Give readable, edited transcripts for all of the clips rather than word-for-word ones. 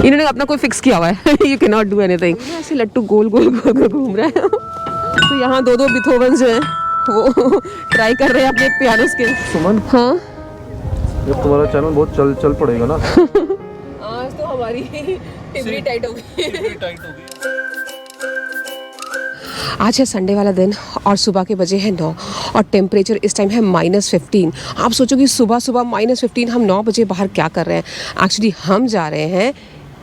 इन्होंने अपना कोई फिक्स किया हुआ है you can not do anything. ऐसे लट्टू गोल गोल गोल गोल घूम रहा है तो यहाँ दो बीथोवन जो है वो ट्राई कर रहे हैं अपने पियानोस के। सुमन, हाँ जब तुम्हारा चैनल बहुत चल पड़ेगा ना आज तो हमारी टिबरी टाइट हो गई। आज है संडे वाला दिन और सुबह के बजे हैं 9 और टेम्परेचर इस टाइम है -15। आप सोचो कि सुबह -15 हम 9 बजे बाहर क्या कर रहे हैं। एक्चुअली हम जा रहे हैं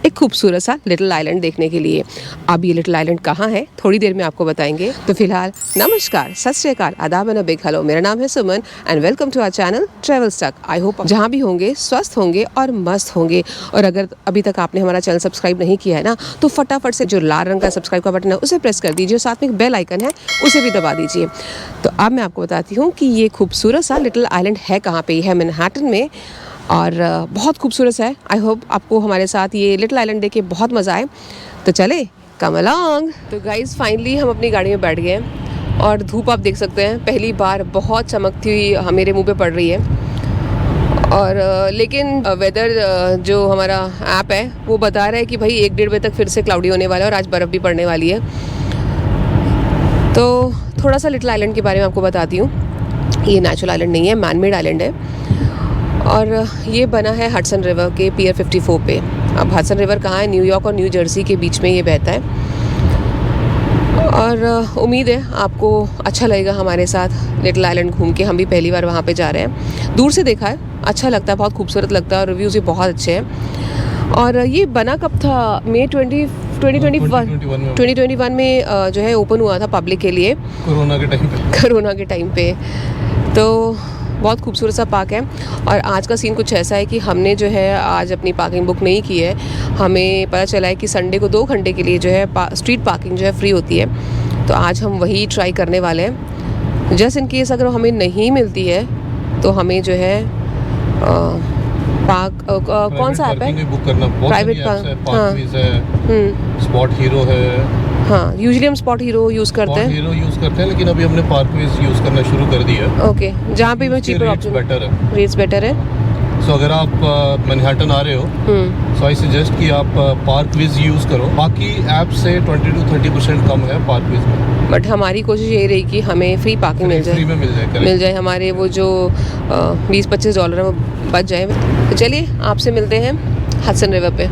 एक खूबसूरत सा लिटिल आइलैंड देखने के लिए। अब ये लिटिल आइलैंड कहाँ है थोड़ी देर में आपको बताएंगे। तो फिलहाल नमस्कार, सत श्री अकाल, आदाब एंड अ बिग हेलो। मेरा नाम है Suman and welcome to our channel travel stuck. I hope जहाँ भी होंगे स्वस्थ होंगे और मस्त होंगे। और अगर अभी तक आपने हमारा चैनल सब्सक्राइब नहीं किया है ना तो फटाफट से जो लाल रंग का सब्सक्राइब का बटन है उसे प्रेस कर दीजिए, साथ में एक बेल आइकन है उसे भी दबा दीजिए। तो अब मैं आपको बताती हूँ कि ये खूबसूरत सा लिटिल आइलैंड है कहाँ पे। है मैनहट्टन में और बहुत खूबसूरत है। आई होप आपको हमारे साथ ये लिटिल आइलैंड देख के बहुत मज़ा आए। तो चले, कम अलोंग। तो गाइज़ फाइनली हम अपनी गाड़ी में बैठ गए और धूप आप देख सकते हैं पहली बार बहुत चमकती हुई मेरे मुंह पे पड़ रही है। और लेकिन वेदर जो हमारा ऐप है वो बता रहा है कि भाई 1-1.5 बजे तक फिर से क्लाउडी होने वाला है और आज बर्फ़ भी पड़ने वाली है। तो थोड़ा सा लिटिल आइलैंड के बारे में आपको बताती हूँ। ये नेचुरल आइलैंड नहीं है, मैन मेड आइलैंड है और ये बना है हडसन रिवर के पियर 54 पे। अब हडसन रिवर कहाँ है? न्यूयॉर्क और न्यू जर्सी के बीच में ये बहता है। और उम्मीद है आपको अच्छा लगेगा हमारे साथ लिटिल आइलैंड घूम के। हम भी पहली बार वहाँ पे जा रहे हैं। दूर से देखा है, अच्छा लगता है, बहुत खूबसूरत लगता है और रिव्यूज़ भी बहुत अच्छे हैं। और ये बना कब था? मई 2021 में जो है ओपन हुआ था पब्लिक के लिए कोरोना के टाइम पे। तो बहुत खूबसूरत सा पार्क है। और आज का सीन कुछ ऐसा है कि हमने जो है आज अपनी पार्किंग बुक नहीं की है। हमें पता चला है कि संडे को 2 घंटे के लिए जो है स्ट्रीट पार्किंग जो है फ्री होती है। तो आज हम वही ट्राई करने वाले हैं। जस्ट इन केस अगर हमें नहीं मिलती है तो हमें जो है पार्क कौन सा ऐप है? बुक करना प्राइवेट पार्क। हाँ, स्पॉट हीरो है। हाँ, यूजुअली हम स्पॉट हीरो यूज़ करते हैं लेकिन अभी हमने पार्कवेज यूज़ करना शुरू कर दिया है। ओके, जहाँ पे मैं चीपर ऑप्शन रेट्स बेटर है। सो अगर आप मैनहट्टन आ रहे हो सो आई सजेस्ट कि आप पार्कवेज यूज़ करो। बाकी ऐप से 20 to 30% कम है पार्कवेज में। बट हमारी कोशिश यही रही कि हमें फ्री पार्किंग मिल जाए हमारे वो जो $20-25 है वो बच जाए। तो चलिए आपसे मिलते हैं हडसन रिवर पे।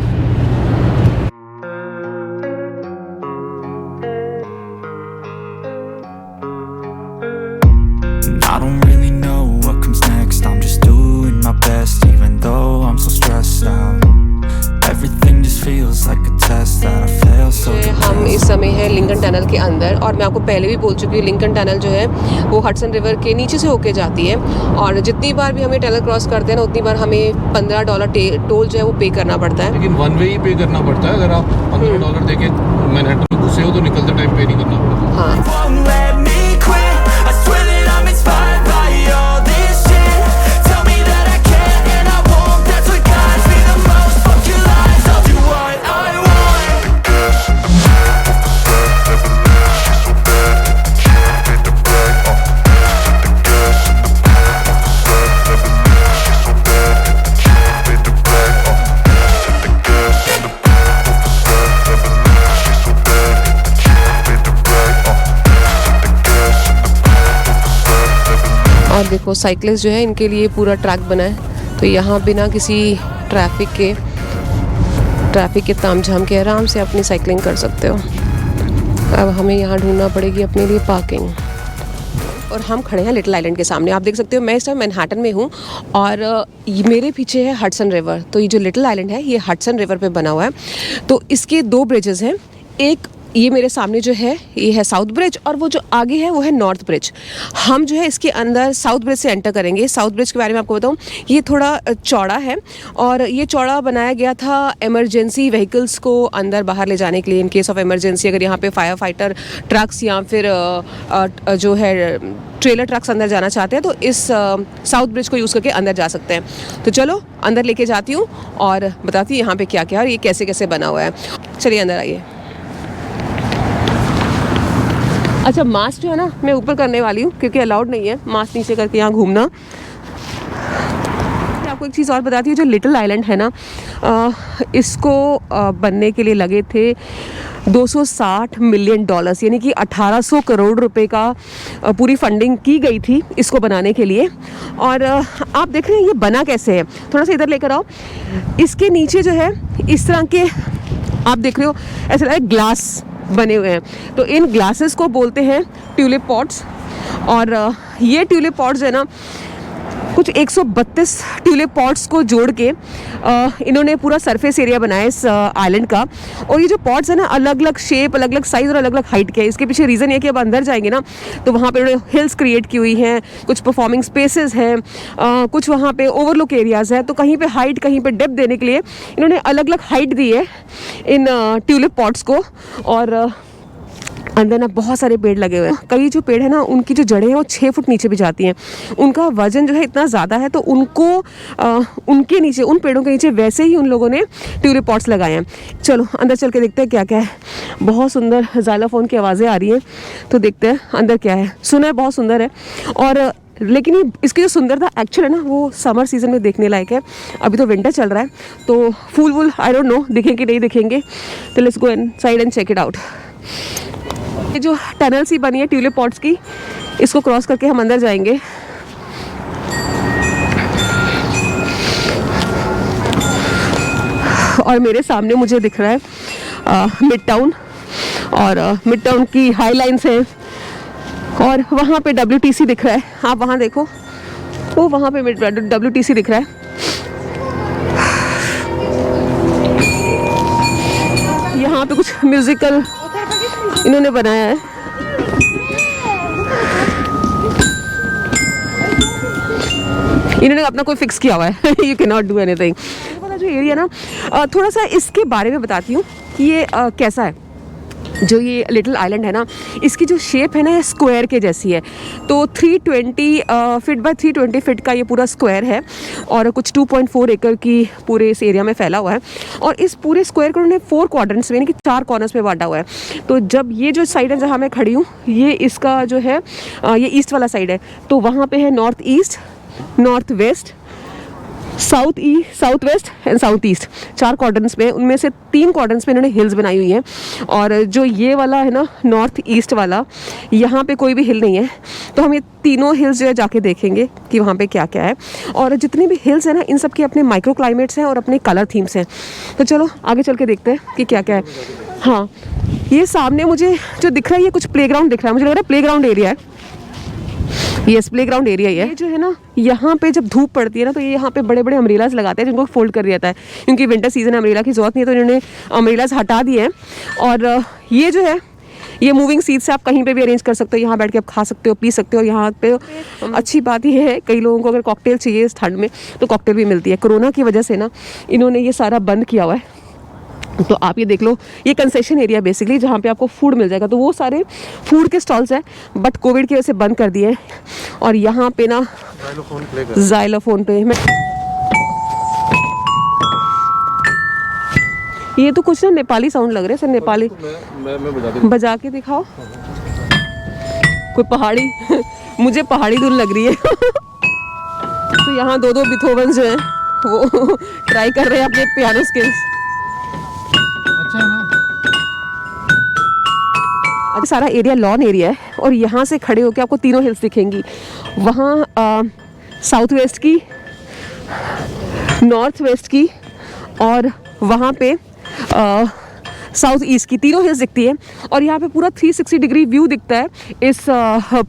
I don't really know what comes next. I'm just doing my best, even though I'm so stressed out. Everything just feels like a test that I fail so depressed. हम इस समय है Lincoln tunnel के अंदर और मैं आपको पहले भी बोल चुकी हूँ लिंकन टनल जो है वो हडसन रिवर के नीचे से होके जाती है। और जितनी बार भी हमें टनल क्रॉस करते हैं ना उतनी बार हमें $15 टोल जो है वो पे करना पड़ता है। लेकिन वन वे ही पे करना पड़ता है। अगर आप $15 देके मैनहट्टन में घुसे हो तो निकलते टाइम पे नहीं करना पड़ता। हाँ, Won't let me quit. I swear that I'm inspired by all this shit. Tell me that I can't and I won't. That's what guides me the most. Fuck your lies, I'll do what I want. और देखो cyclist जो है इनके लिए पूरा track बना है। तो यहाँ बिना किसी ट्रैफिक के तामझाम के आराम से अपनी साइकिलिंग कर सकते हो। अब हमें यहाँ ढूंढना पड़ेगी अपने लिए पार्किंग। और हम खड़े हैं लिटिल आइलैंड के सामने। आप देख सकते हो मैं इस टाइम मैनहट्टन में हूँ और मेरे पीछे है हडसन रिवर। तो ये जो लिटिल आइलैंड है ये हडसन रिवर पे बना हुआ है। तो इसके 2 ब्रिजेस हैं। एक ये मेरे सामने जो है ये है साउथ ब्रिज और वो जो आगे है वो है नॉर्थ ब्रिज। हम जो है इसके अंदर साउथ ब्रिज से एंटर करेंगे। साउथ ब्रिज के बारे में आपको बताऊं, ये थोड़ा चौड़ा है और ये चौड़ा बनाया गया था इमरजेंसी व्हीकल्स को अंदर बाहर ले जाने के लिए। इन केस ऑफ इमरजेंसी अगर यहाँ पे फायर फाइटर ट्रक्स या फिर जो है ट्रेलर ट्रक्स अंदर जाना चाहते हैं तो इस साउथ ब्रिज को यूज़ करके अंदर जा सकते हैं। तो चलो अंदर लेके जाती हूँ और बताती हूँ यहाँ पे क्या क्या और ये कैसे कैसे बना हुआ है। चलिए अंदर आइए। अच्छा, मास्क जो है ना मैं ऊपर करने वाली हूँ क्योंकि अलाउड नहीं है मास्क नीचे करके यहाँ घूमना। आपको आपको एक चीज़ और बताती हूँ, जो लिटिल आइलैंड है ना, इसको बनने के लिए लगे थे $260 मिलियन, यानी कि 1800 करोड़ रुपए का पूरी फंडिंग की गई थी इसको बनाने के लिए। और आप देख रहे हैं ये बना कैसे है, थोड़ा सा इधर लेकर आओ। इसके नीचे जो है इस तरह के आप देख रहे हो, ऐसा लग रहा है ग्लास बने हुए हैं। तो इन ग्लासेस को बोलते हैं ट्यूलिप पॉट्स। और ये ट्यूलिप पॉट्स है ना, कुछ 132 ट्यूलिप पॉट्स को जोड़ के इन्होंने पूरा सरफेस एरिया बनाया इस आइलैंड का। और ये जो पॉट्स है ना, अलग अलग शेप, अलग अलग साइज़ और अलग अलग हाइट के है। इसके पीछे रीज़न ये कि अब अंदर जाएंगे ना तो वहाँ पे उन्होंने हिल्स क्रिएट की हुई हैं, कुछ परफॉर्मिंग स्पेसेस हैं, कुछ वहाँ पे ओवरलुक एरियाज़ हैं। तो कहीं पे हाइट, कहीं पे डेप्थ देने के लिए इन्होंने अलग अलग हाइट दी है इन ट्यूलिप पॉट्स को। और अंदर ना बहुत सारे पेड़ लगे हुए हैं। कई जो पेड़ है ना, उनकी जो जड़ें हैं वो 6 फुट नीचे भी जाती हैं। उनका वजन जो है इतना ज़्यादा है, तो उनको उनके नीचे, उन पेड़ों के नीचे वैसे ही उन लोगों ने ट्यूलिप पॉट्स लगाए हैं। चलो अंदर चल के देखते हैं क्या क्या है। बहुत सुंदर ज़ाइलोफोन की आवाज़ें आ रही हैं, तो देखते हैं अंदर क्या है। सुना है बहुत सुंदर है, और लेकिन ये इसकी जो सुंदरता एक्चुअल है ना, वो समर सीज़न में देखने लायक है। अभी तो विंटर चल रहा है, तो फूल वूल आई डोंट नो दिखेंगे कि नहीं दिखेंगे। तो let's go inside and check it out. ये जो टनल सी बनी है ट्यूलिप पॉट्स की, इसको क्रॉस करके हम अंदर जाएंगे। और मेरे सामने मुझे दिख रहा है मिड टाउन, और मिड टाउन की हाई लाइन्स हैं। और वहाँ पे WTC दिख रहा है, आप वहाँ देखो, वो वहाँ पे WTC दिख रहा है। यहाँ पे कुछ म्यूजिकल इन्होंने बनाया है। इन्होंने अपना कोई फिक्स किया हुआ है, you can not do anything. वाला जो एरिया ना, थोड़ा सा इसके बारे में बताती हूँ कि ये कैसा है। जो ये लिटिल आइलैंड है ना, इसकी जो शेप है ना, ये स्क्वायर के जैसी है। तो 320 फीट बाय 320 फीट का ये पूरा स्क्वायर है, और कुछ 2.4 एकड़ की पूरे इस एरिया में फैला हुआ है। और इस पूरे स्क्वायर को उन्होंने 4 क्वाड्रेंट्स में, यानी कि 4 कॉर्नर्स में बांटा हुआ है। तो जब ये जो साइड है जहाँ मैं खड़ी हूँ, ये इसका जो है ये ईस्ट वाला साइड है। तो वहाँ पे है north east, north west, south west and south east, 4 quadrants में। उनमें से 3 क्वाड्रेंट्स में इन्होंने हिल्स बनाई हुई हैं। और जो ये वाला है ना, नॉर्थ ईस्ट वाला, यहाँ पे कोई भी हिल नहीं है। तो हम ये तीनों हिल्स जो है जाके देखेंगे कि वहाँ पे क्या क्या है। और जितनी भी हिल्स है ना, इन सब के अपने माइक्रो क्लाइमेट्स हैं और अपने कलर थीम्स हैं। तो चलो आगे चल के देखते हैं कि क्या क्या है। हाँ, ये सामने मुझे जो दिख रहा है, ये कुछ प्लेग्राउंड दिख रहा है। मुझे लग रहा है प्लेग्राउंड एरिया है। यस, प्लेग्राउंड एरिया ही है। ये जो है ना, यहाँ पे जब धूप पड़ती है ना, तो ये यहाँ पे बड़े बड़े अम्ब्रेलास लगाते हैं, जिनको फोल्ड कर दिया जाता है। क्योंकि विंटर सीजन है, अम्ब्रेला की जरूरत नहीं है, तो इन्होंने अम्ब्रेलास हटा दिए हैं। और ये जो है, ये मूविंग सीट से आप कहीं पे भी अरेंज कर सकते हो। यहाँ बैठ के आप खा सकते हो, पी सकते हो। यहाँ पे अच्छी बात ये है, कई लोगों को अगर कॉकटेल चाहिए इस ठंड में, तो कॉकटेल भी मिलती है। कोरोना की वजह से ना इन्होंने ये सारा बंद किया हुआ है। तो आप ये देख लो, ये कंसेशन एरिया बेसिकली, जहाँ पे आपको फूड मिल जाएगा। तो वो सारे फूड के स्टॉल्स हैं, बट कोविड की वजह से बंद कर दिए। और यहाँ पे ना ज़ाइलोफोन पे मैं, ये तो कुछ ना नेपाली साउंड लग रहे हैं सर, नेपाली। मैं बजा के दिखाओ। कोई पहाड़ी मुझे पहाड़ी धुन लग रही है। तो यहाँ 2 बिथोवन जो हैं वो ट्राई कर रहे हैं अपने पियानो स्किल्स। अच्छा है ना। अच्छा, सारा एरिया लॉन एरिया है, और यहाँ से खड़े होकर आपको तीनों हिल्स दिखेंगी। वहाँ साउथ वेस्ट की, नॉर्थ वेस्ट की, और वहाँ पे साउथ ईस्ट की, तीनों हिल्स दिखती है। और यहाँ पे पूरा 360 डिग्री व्यू दिखता है इस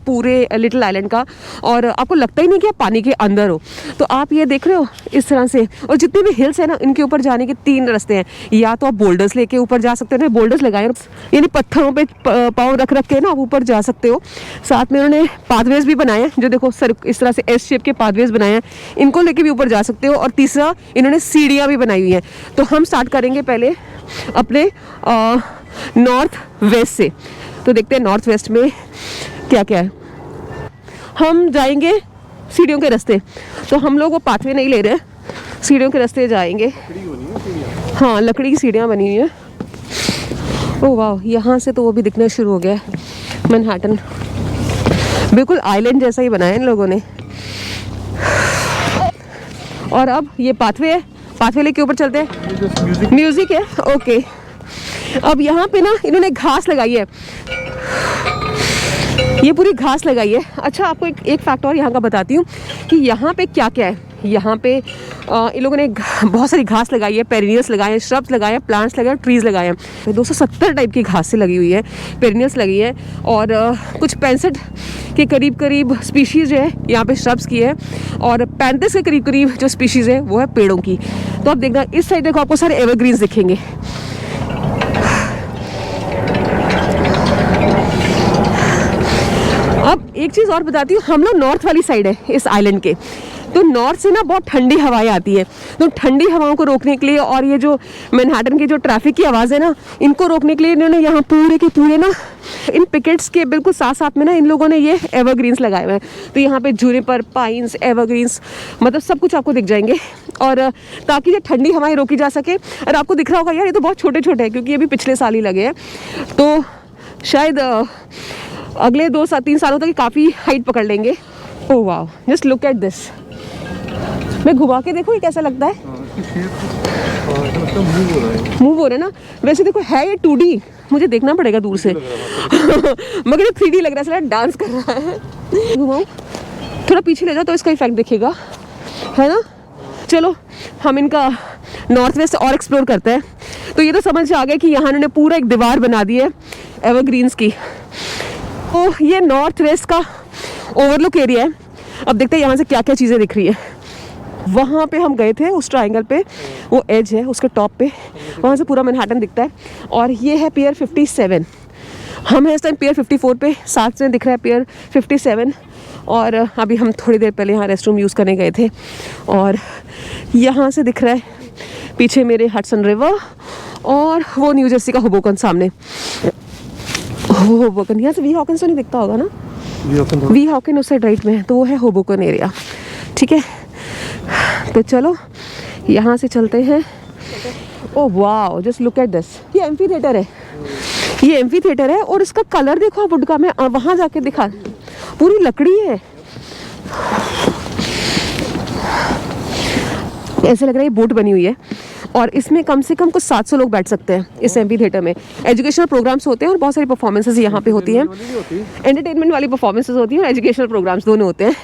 पूरे लिटिल आइलैंड का। और आपको लगता ही नहीं कि आप पानी के अंदर हो। तो आप ये देख रहे हो इस तरह से। और जितने भी हिल्स हैं ना, इनके ऊपर जाने के 3 रास्ते हैं। या तो आप बोल्डर्स लेके ऊपर जा सकते हो, बोल्डर्स लगाए, यानी पत्थरों पे पाँव रख रख के ना आप ऊपर जा सकते हो। साथ में उन्होंने पाथवेज भी बनाए हैं, जो देखो सर इस तरह से एस शेप के पाथवेज बनाए हैं, इनको लेके भी ऊपर जा सकते हो। और तीसरा, इन्होंने सीढ़ियाँ भी बनाई हुई हैं। तो हम स्टार्ट करेंगे पहले अपने नॉर्थ वेस्ट से। तो देखते हैं नॉर्थ वेस्ट में क्या क्या है। हम जाएंगे सीढ़ियों के रास्ते, तो हम लोग वो पाथवे नहीं ले रहे, सीढ़ियों के रास्ते जाएंगे। हाँ, लकड़ी की सीढ़ियाँ बनी हुई हैं। ओह वाह, यहाँ से तो वो भी दिखना शुरू हो गया है मैनहट्टन। बिल्कुल आइलैंड जैसा ही बनाया है इन लोगों ने। और अब ये पाथवे है, पाथवे लेके ऊपर चलते हैं। म्यूजिक है, ओके। अब यहाँ पे ना इन्होंने घास लगाई है, ये पूरी घास लगाई है। अच्छा, आपको एक फैक्ट और यहाँ का बताती हूँ कि यहाँ पे क्या क्या है। यहाँ पे इन लोगों ने बहुत सारी घास लगाई है, पेरिनियल्स लगाए हैं, श्रब्स लगाए हैं, प्लांट्स लगाए हैं, ट्रीज लगाए हैं। 270 टाइप की घासें लगी हुई है, पेरिनियल्स लगी है, और कुछ 65 के करीब स्पीशीज़ जो है यहाँ पे श्रब्स की है, और 35 के करीब जो स्पीशीज़ है वो है पेड़ों की। तो अब देखना इस साइड देखो, आपको सारे एवरग्रीन्स दिखेंगे। अब एक चीज़ और बताती हूँ, हम लोग नॉर्थ वाली साइड है इस आइलैंड के, तो नॉर्थ से ना बहुत ठंडी हवाएं आती है। तो ठंडी हवाओं को रोकने के लिए और ये जो मैनहट्टन की जो ट्रैफिक की आवाज़ है ना, इनको रोकने के लिए इन्होंने यहाँ पूरे के पूरे ना इन पिकेट्स के बिल्कुल साथ साथ में ना इन लोगों ने ये एवरग्रीन्स लगाए हुए हैं। तो यहाँ पे जूनिपर, पाइन्स, एवरग्रीन्स, मतलब सब कुछ आपको दिख जाएंगे, और ताकि ये ठंडी हवाएं रोकी जा सके। और आपको दिख रहा होगा यार, ये तो बहुत छोटे छोटे हैं क्योंकि ये भी पिछले साल ही लगे हैं, तो शायद अगले 2-3 सालों तक काफ़ी हाइट पकड़ लेंगे। ओह वाह, जस्ट लुक एट दिस। मैं घुमा के देखो ये कैसा लगता है। मूव हो रहा है ना। वैसे देखो है ये 2D, मुझे देखना पड़ेगा दूर से मगर ये 3D लग रहा है, डांस कर रहा है। घुमाओ, थोड़ा पीछे ले जाओ तो इसका इफेक्ट दिखेगा, है ना। चलो हम इनका नॉर्थ वेस्ट और एक्सप्लोर करते हैं। तो ये तो समझ आ गया कि यहाँ इन्होंने पूरा एक दीवार बना दी है एवरग्रीन्स की। तो ये नॉर्थ वेस्ट का ओवरलुक एरिया है। अब देखते हैं यहाँ से क्या क्या चीज़ें दिख रही है। वहाँ पे हम गए थे उस ट्रायंगल पे, वो एज है उसके टॉप पे, वहाँ से पूरा मैनहट्टन दिखता है। और ये है पियर 57, हम हैं इस टाइम पियर 54 पे, साथ में दिख रहा है पियर 57। और अभी हम थोड़ी देर पहले यहाँ रेस्ट रूम यूज़ करने गए थे, और यहाँ से दिख रहा है पीछे मेरे हडसन रिवर, और वो न्यू जर्सी का होबोकन सामने। होबोकन यहाँ से वी हॉकिंस तो नहीं दिखता होगा ना, वी हॉकिन उस साइड राइट में है, तो वो है होबोकन एरिया। ठीक है, तो चलो यहाँ से चलते हैं। Oh wow, just look at this. ये एम्फी थिएटर है, ये एम्फी थिएटर है, और इसका कलर देखो वुड का। मैं वहाँ जाके दिखा, पूरी लकड़ी है, ऐसे लग रहा है ये बोट बनी हुई है। और इसमें कम से कम कुछ 700 लोग बैठ सकते हैं इस एम्फी थिएटर में। एजुकेशनल प्रोग्राम्स होते हैं और बहुत सारी परफॉर्मेंसेस यहाँ पे होती हैं, एंटरटेनमेंट वाली परफॉर्मेंसेस होती हैं और एजुकेशनल प्रोग्राम्स दोनों होते हैं।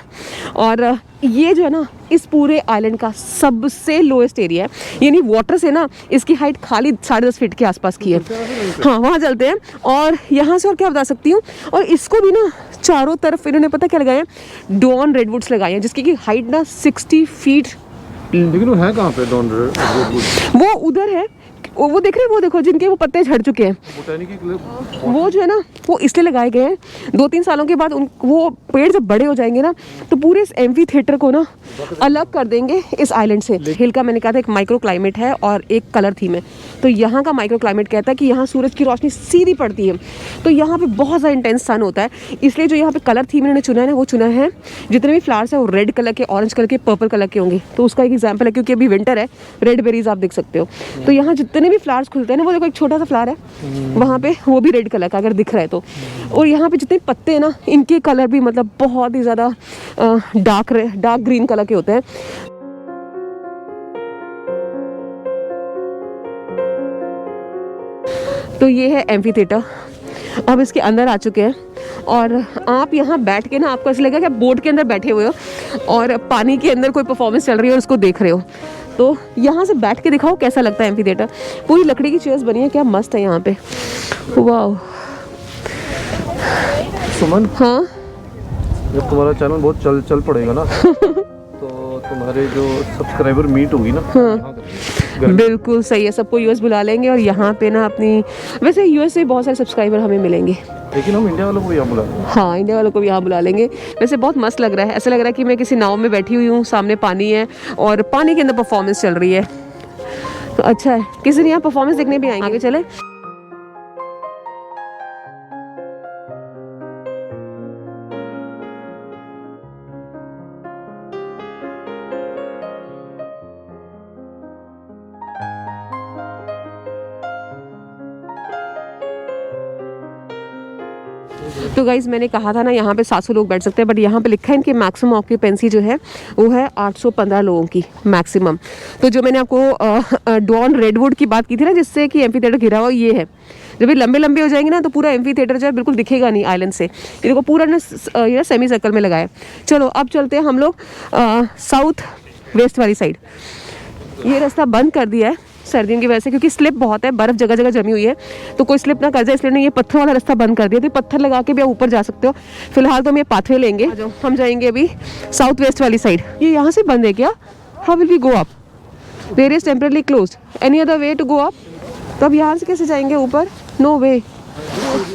और ये जो है ना, इस पूरे आइलैंड का सबसे लोएस्ट एरिया है, यानी वाटर से ना इसकी हाइट खाली 10.5 फीट के आसपास की है। हाँ, वहाँ चलते हैं। और यहाँ से और क्या बता सकती हूँ, और इसको भी ना चारों तरफ इन्होंने पता क्या लगाए हैं, डॉन रेडवुड्स लगाए हैं, जिसकी की हाइट ना 60 फीट। लेकिन वो है कहाँ पे डॉन रेडवुड? वो उधर है, वो देख रहे हैं, वो देखो जिनके वो पत्ते झड़ चुके हैं, वो जो है ना वो इसलिए लगाए गए हैं। 2-3 सालों के बाद वो पेड़ जब बड़े हो जाएंगे ना, तो पूरे इस एम्फी थिएटर को ना अलग कर देंगे इस आइलैंड से। हिल का मैंने कहा था एक माइक्रो क्लाइमेट है और एक कलर थीम है। तो यहाँ का माइक्रो क्लाइमेट कहता है कि यहाँ सूरज की रोशनी सीधी पड़ती है, तो यहाँ पे बहुत ज़्यादा इंटेंस सन होता है। इसलिए जो यहाँ पे कलर थीम इन्होंने चुना है ना, वो चुना है जितने भी फ्लावर्स हैं वो रेड कलर के, ऑरेंज कलर के, पर्पल कलर के होंगे। तो उसका एक एग्जाम्पल है, क्योंकि अभी विंटर है, रेड बेरीज आप देख सकते हो। तो यहाँ जितने भी फ्लावर्स खुलते हैं ना, वो देखो एक छोटा सा फ्लावर है वहाँ पे, वो भी रेड कलर का अगर दिख रहा है तो। और यहाँ पे जितने पत्ते हैं ना, इनके कलर भी मतलब बहुत ही ज़्यादा डार्क ग्रीन कलर के होते हैं। तो ये है एम्फी थिएटर। अब इसके अंदर आ चुके हैं, और आप यहाँ बैठ के ना, आपको ऐसा लगेगा कि आप बोट के अंदर बैठे हुए हो और पानी के अंदर कोई परफॉर्मेंस चल रही है और उसको देख रहे हो। तो यहाँ से बैठ के दिखाओ कैसा लगता है एम्फी थिएटर। पूरी लकड़ी की चेयर्स बनी है, क्या मस्त है यहाँ पे। वाह सुमन, हाँ, जब तुम्हारा चैनल बहुत चल पड़ेगा ना तो तुम्हारे जो सब्सक्राइबर मीट होगी ना, हाँ, बिल्कुल सही है। सबको यूएस बुला लेंगे और यहाँ पे ना अपनी, वैसे यूएस से बहुत सारे सब्सक्राइबर हमें मिलेंगे, लेकिन हम इंडिया वालों को यहाँ बुला लेंगे। हाँ, इंडिया वालों को भी यहाँ बुला लेंगे। वैसे बहुत मस्त लग रहा है, ऐसा लग रहा है कि मैं किसी नाव में बैठी हुई हूँ, सामने पानी है और पानी के अंदर परफॉर्मेंस चल रही है। तो अच्छा है, किसी दिन यहाँ परफॉर्मेंस देखने भी आएंगे। आगे चले। तो गाइज मैंने कहा था ना यहाँ पे 700 लोग बैठ सकते हैं, बट यहाँ पे लिखा है इनकी मैक्सिमम ऑक्यूपेंसी जो है वो है 815 लोगों की मैक्सिमम। तो जो मैंने आपको डॉन रेडवुड की बात की थी ना, जिससे कि एम्फी थिएटर घिरा हुआ, ये है। जब ये लंबे लंबे हो जाएंगे ना तो पूरा एम्फी थिएटर जो है बिल्कुल दिखेगा नहीं आइलैंड से। ये देखो पूरा ना ये सेमी सर्कल में लगा है। चलो अब चलते हैं हम लोग साउथ वेस्ट वाली साइड। ये रास्ता बंद कर दिया है सर्दियों की वजह से, क्योंकि स्लिप बहुत है, बर्फ जगह जगह जमी हुई है, तो कोई स्लिप ना कर जाए, इसलिए ये पत्थर वाला रास्ता बंद कर दिया। तो पत्थर लगा के भी आप ऊपर जा सकते हो। फिलहाल तो हम ये पाथवे लेंगे, हम जाएंगे अभी साउथ वेस्ट वाली साइड। ये यहाँ से बंद है क्या? How will we go up? There is temporarily closed, any other way to go up? तो अब यहाँ से कैसे जाएंगे ऊपर? No way.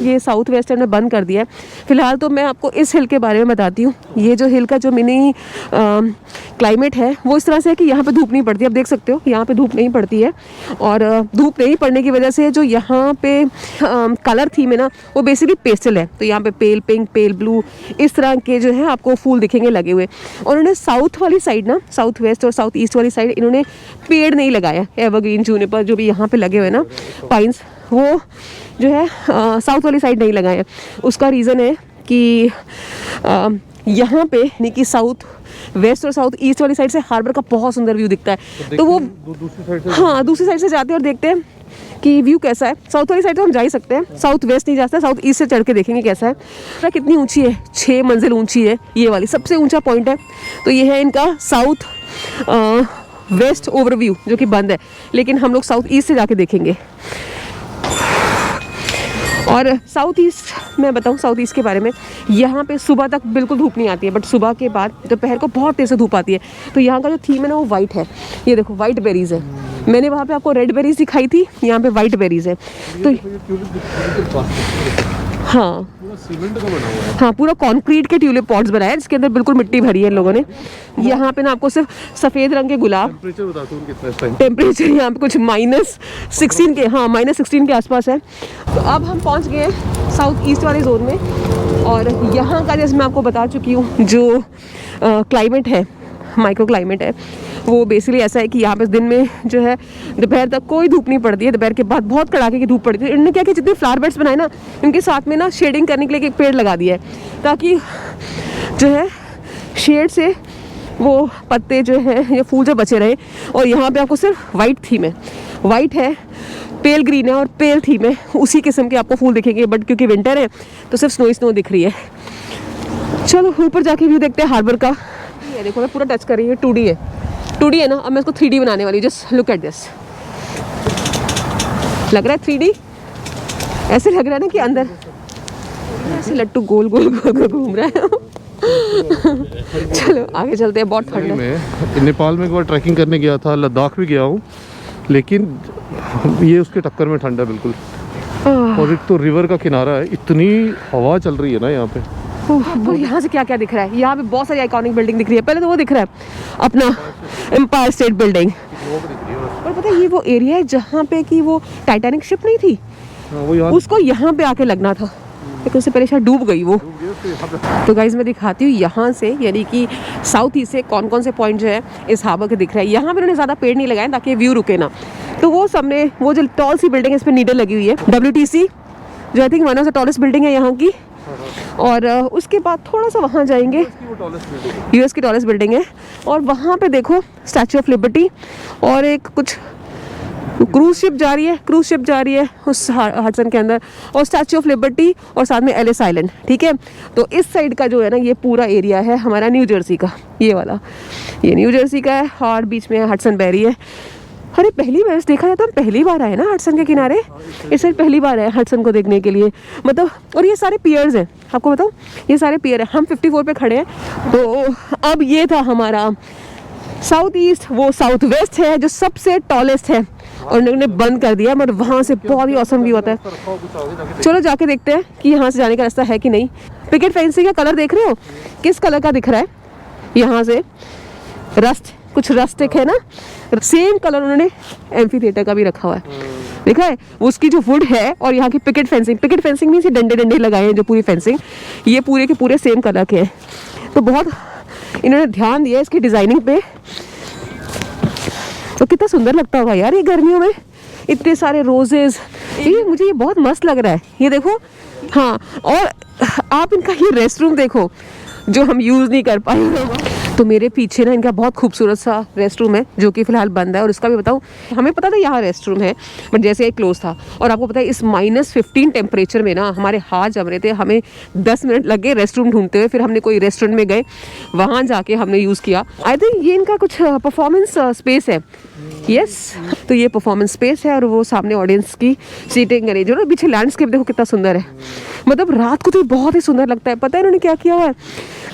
ये साउथ वेस्ट ने बंद कर दिया है। फिलहाल तो मैं आपको इस हिल के बारे में बताती हूँ। ये जो हिल का जो मिनी क्लाइमेट है वो इस तरह से है कि यहाँ पे धूप नहीं पड़ती। आप देख सकते हो यहाँ पे धूप नहीं पड़ती है, और धूप नहीं पड़ने की वजह से जो यहाँ पे कलर थीम है ना वो बेसिकली पेस्टल है। तो यहाँ पे पेल पिंक, पेल ब्लू, इस तरह के जो है आपको फूल दिखेंगे लगे हुए। और उन्होंने साउथ वाली साइड ना, साउथ वेस्ट और साउथ ईस्ट वाली साइड इन्होंने पेड़ नहीं लगाया। एवरग्रीन, जूनिपर जो भी यहाँ पे लगे हुए ना, पाइन्स, वो जो है साउथ वाली साइड नहीं लगाए हैं। उसका रीज़न है कि यहाँ पे यानी कि साउथ वेस्ट और साउथ ईस्ट वाली साइड से हार्बर का बहुत सुंदर व्यू दिखता है। तो वो दूसरी साइड से, हाँ, दूसरी साइड से जाते हैं और देखते हैं कि व्यू कैसा है। साउथ वाली साइड तो हम जा ही सकते हैं, साउथ वेस्ट नहीं जा सकते, साउथ ईस्ट से चढ़ के देखेंगे कैसा है। तो कितनी ऊंची है? 6 मंजिल ऊंची है, ये वाली सबसे ऊंचा पॉइंट है। तो ये है इनका साउथ वेस्ट ओवरव्यू, जो कि बंद है, लेकिन हम लोग साउथ ईस्ट से जाके देखेंगे। और साउथ ईस्ट मैं बताऊँ, साउथ ईस्ट के बारे में, यहाँ पे सुबह तक बिल्कुल धूप नहीं आती है, बट सुबह के बाद दोपहर को बहुत तेज़ से धूप आती है। तो यहाँ का जो थीम है ना वो वाइट है। ये देखो वाइट बेरीज है। मैंने वहाँ पे आपको रेड बेरीज दिखाई थी, यहाँ पे वाइट बेरीज है। तो हाँ, पूरा सीमेंट का बना हुआ है। हाँ, पूरा कंक्रीट के ट्यूलिप पॉट्स बनाए हैं जिसके अंदर बिल्कुल मिट्टी भरी है इन लोगों ने। यहाँ पे ना आपको सिर्फ सफ़ेद रंग के गुलाब। टेम्परेचर बता दूँ कितना इस टाइम? टेम्परेचर यहाँ पे कुछ -16 के, हाँ -16 के आसपास है। तो अब हम पहुँच गए साउथ ईस्ट वाले जोन में, और यहाँ का जैसे मैं आपको बता चुकी हूँ जो क्लाइमेट है, माइक्रो क्लाइमेट है, वो बेसिकली ऐसा है कि यहाँ पे दिन में जो है दोपहर तक कोई धूप नहीं पड़ती है, दोपहर के बाद बहुत कड़ाके की धूप पड़ती है। इन्होंने क्या कि जितने फ्लावर बेड्स बनाए ना, इनके साथ में ना शेडिंग करने के लिए एक पेड़ लगा दिया है, ताकि जो है शेड से वो पत्ते जो है या फूल जो बचे रहे। और यहाँ पे आपको सिर्फ वाइट थीम है, वाइट है, पेल ग्रीन है और पेल थीम है, उसी किस्म के आपको फूल दिखेंगे। बट क्योंकि विंटर है तो सिर्फ स्नो दिख रही है। चलो ऊपर जाके व्यू देखते हैं हार्बर का। ये देखो मैं पूरा टच कर रही हूँ, 2D है ना। अब मैं इसको 3D बनाने वाली हूँ। जस्ट लुक एट दिस, लग रहा है 3D, ऐसे लग रहा है ना कि अंदर ऐसे लट्टू गोल गोल घूम रहा है। चलो आगे चलते हैं, बहुत ठंड है। मैं नेपाल में एक बार ट्रैकिंग करने गया था, लद्दाख भी गया हूँ, लेकिन ये उसके टक्कर में ठंड है बिल्कुल। और एक तो रिवर का किनारा है, इतनी हवा चल रही है ना यहाँ पे। यहाँ से क्या क्या दिख रहा है? यहाँ पे बहुत सारी आइकॉनिक बिल्डिंग दिख रही है। पहले तो वो दिख रहा है अपना एम्पायर स्टेट बिल्डिंग, और पता है ये वो एरिया है जहाँ पे कि वो टाइटैनिक शिप नहीं थी, उसको यहाँ पे आके लगना था, लेकिन उससे पहले शायद डूब गई वो। तो गाइज मैं दिखाती हूँ यहाँ से, यानी कि साउथ ईस्ट से कौन कौन से पॉइंट जो है इस हार्बर के दिख रहा है। यहाँ पे उन्होंने ज़्यादा पेड़ नहीं लगाए ताकि व्यू रुके ना। तो वो सामने वो जो टॉल सी बिल्डिंग है, इस पर नीडल लगी हुई है, WTC, जो I think one of the tallest building है यहाँ की। और उसके बाद थोड़ा सा वहाँ जाएंगे, US की टॉलेस्ट बिल्डिंग है, और वहाँ पे देखो स्टैचू ऑफ लिबर्टी, और एक कुछ क्रूज शिप जा रही है उस हडसन के अंदर, और स्टैचू ऑफ लिबर्टी, और साथ में एलिस आइलैंड। ठीक है, तो इस साइड का जो है ना ये पूरा एरिया है हमारा न्यू जर्सी का, ये वाला, ये न्यू जर्सी का है, और बीच में हडसन बैरी है। अरे पहली बार देखा जाए तो हम पहली बार आए ना हडसन के किनारे, इस साइड पहली बार आए हडसन को देखने के लिए, मतलब। और ये सारे पियर्स हैं, आपको बताऊँ ये सारे पियर हैं। हम 54 पे खड़े हैं। तो अब ये था हमारा साउथ ईस्ट, वो साउथ वेस्ट है जो सबसे टॉलेस्ट है, और उन्होंने बंद कर दिया, मगर वहाँ से बहुत ही औसम व्यू होता है। चलो जाके देखते हैं कि यहाँ से जाने का रास्ता है कि नहीं। पिकेट फेंसिंग का कलर देख रहे हो, किस कलर का दिख रहा है? यहाँ से रस्ट, कुछ रस्टिक है ना, सेम कलर उन्होंने एम्फी थिएटर का भी रखा हुआ है, देखा है? उसकी जो वुड है और यहाँ की पिकेट फेंसिंग में से डंडे लगाए हैं, जो पूरी फेंसिंग ये पूरे के पूरे सेम कलर के हैं। तो बहुत इन्होंने ध्यान दिया इसकी डिजाइनिंग पे। तो कितना सुंदर लगता होगा यार ये गर्मियों में, इतने सारे रोजेज। ये मुझे ये बहुत मस्त लग रहा है, ये देखो। हाँ, और आप इनका ये रेस्ट रूम देखो जो हम यूज़ नहीं कर पाए। तो मेरे पीछे ना इनका बहुत खूबसूरत सा रेस्ट रूम है जो कि फ़िलहाल बंद है। और इसका भी बताऊँ, हमें पता था यहाँ रेस्ट रूम है बट जैसे ये क्लोज था। और आपको पता है इस -15 टेम्परेचर में ना हमारे हाथ जम रहे थे, हमें 10 मिनट लग गए रेस्ट रूम ढूंढते हुए। फिर हमने कोई रेस्टोरेंट में गए, वहाँ जाके हमने यूज़ किया। आई थिंक ये इनका कुछ परफॉर्मेंस स्पेस है। यस तो ये परफॉर्मेंस स्पेस है और वो सामने ऑडियंस की सीटिंग अरेंज, जो पीछे लैंडस्केप देखो कितना सुंदर है। मतलब रात को तो बहुत ही सुंदर लगता है। पता है इन्होंने क्या किया हुआ है,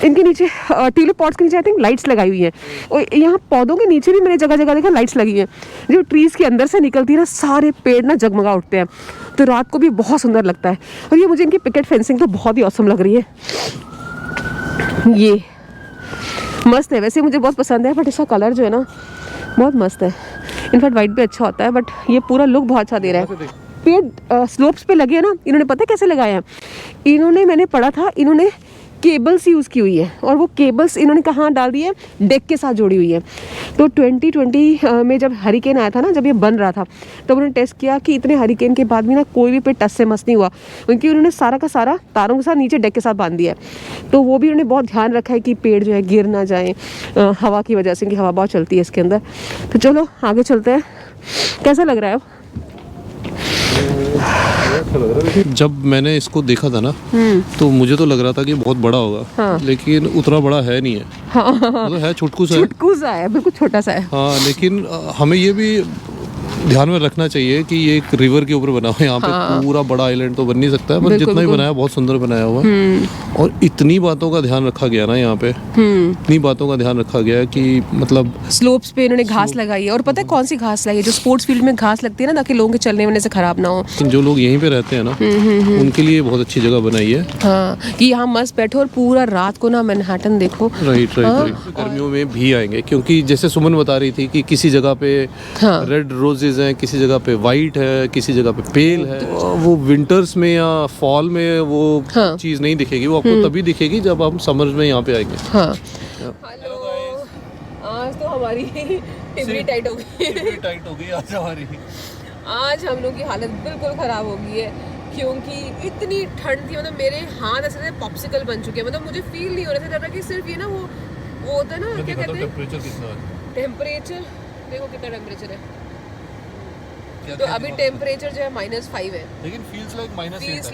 इनके नीचे ट्यूलिप पॉट्स के नीचे आई थिंक लाइट्स लगाई हुई हैं। और यहाँ पौधों के नीचे भी मैंने जगह जगह देखा लाइट्स लगी हैं, जो ट्रीज़ के अंदर से निकलती है ना, सारे पेड़ ना जगमगा उठते हैं। तो रात को भी बहुत सुंदर लगता है। और ये मुझे इनकी पिकेट फेंसिंग तो बहुत ही ऑसम लग रही है। ये मस्त है, वैसे मुझे बहुत पसंद है बट इसका कलर जो है ना बहुत मस्त है। इनफैक्ट वाइट भी अच्छा होता है बट ये पूरा लुक बहुत अच्छा दे रहा है। पेड़ स्लोप्स पे लगे हैं ना, इन्होंने पता है कैसे लगाए हैं। इन्होंने, मैंने पढ़ा था, इन्होंने केबल्स यूज़ की हुई है और वो केबल्स इन्होंने कहाँ डाल दी है, डेक के साथ जोड़ी हुई है। तो 2020 में जब हरिकेन आया था ना, जब ये बन रहा था, तब उन्होंने टेस्ट किया कि इतने हरिकेन के बाद भी ना कोई भी पेड़ टस से मस नहीं हुआ, क्योंकि उन्होंने सारा का सारा तारों के साथ नीचे डेक के साथ बांध दिया है। तो वो भी उन्होंने बहुत ध्यान रखा है कि पेड़ जो है गिर ना जाए हवा की वजह से, कि हवा बहुत चलती है इसके अंदर। तो चलो आगे चलते हैं। कैसा लग रहा है अब? जब मैंने इसको देखा था ना तो मुझे तो लग रहा था कि बहुत बड़ा होगा। हाँ। लेकिन उतना बड़ा है नहीं है। हाँ, मतलब है छुटकू सा है। छुटकू सा है, बिल्कुल छोटा सा है। हाँ, लेकिन हमें ये भी ध्यान में रखना चाहिए कि ये एक रिवर के ऊपर बना हुआ है। यहाँ पे पूरा बड़ा आइलैंड तो बन नहीं सकता है, पर जितना भी बनाया बहुत सुंदर बनाया हुआ है। और इतनी बातों का ध्यान रखा गया ना यहाँ पे, इतनी बातों का ध्यान रखा गया कि मतलब स्लोप्स पे इन्होंने घास लगाई है। और पता है कौन सी घास लगाई है? जो स्पोर्ट्स फील्ड में घास लगती है ना, ताकि लोगों के चलने वलने से खराब ना हो। जो लोग यहीं पे रहते हैं ना, उनके लिए बहुत अच्छी जगह बनाई है। हाँ, कि यहाँ मस्त बैठो और पूरा रात को ना मैनहट्टन देखो। राइट। गर्मियों में भी आएंगे, क्योंकि जैसे सुमन बता रही थी कि किसी जगह पे रेड रोजेज हैं, किसी जगह पे वाइट है, किसी जगह पे पेल है। तो वो विंटर्स में या फॉल में वो चीज़ नहीं दिखेगी, वो आपको तभी दिखेगी जब हम समर में यहाँ पे आएंगे। हाँ। हेलो, आज तो हमारी टिबरी टाइट हो गई आज हमारी। आज हम लोग की हालत बिल्कुल ख़राब हो गई है, क्योंकि इतनी ठंड थी। मतलब मेरे हाथ ऐसे पॉप्सिकल बन चुके हैं। मतलब मुझे फील नहीं हो रहा था, लग रहा कि सिर्फ ये ना वो होता है ना, क्या कहते हैं, टेम्परेचर कितना है? टेम्परेचर देखो कितना टेम्परेचर है। तो अभी टेम्परेचर जो है -5 है, लेकिन फील्स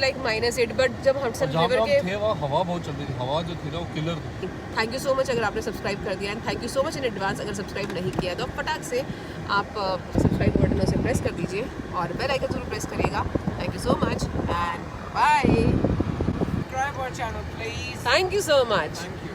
लाइक -8। बट जब हडसन रिवर के थे वहाँ हवा बहुत चल रही थी, हवा जो थी ना वो किलर थी। थैंक यू सो मच अगर आपने सब्सक्राइब कर दिया, and thank you so much in advance अगर सब्सक्राइब नहीं किया तो फटाक से आप सब्सक्राइब बटन से प्रेस कर दीजिए और बेल आइकन जरूर प्रेस करिएगा। Thank you so much and bye. Subscribe our channel, please. Thank you so much. Thank you.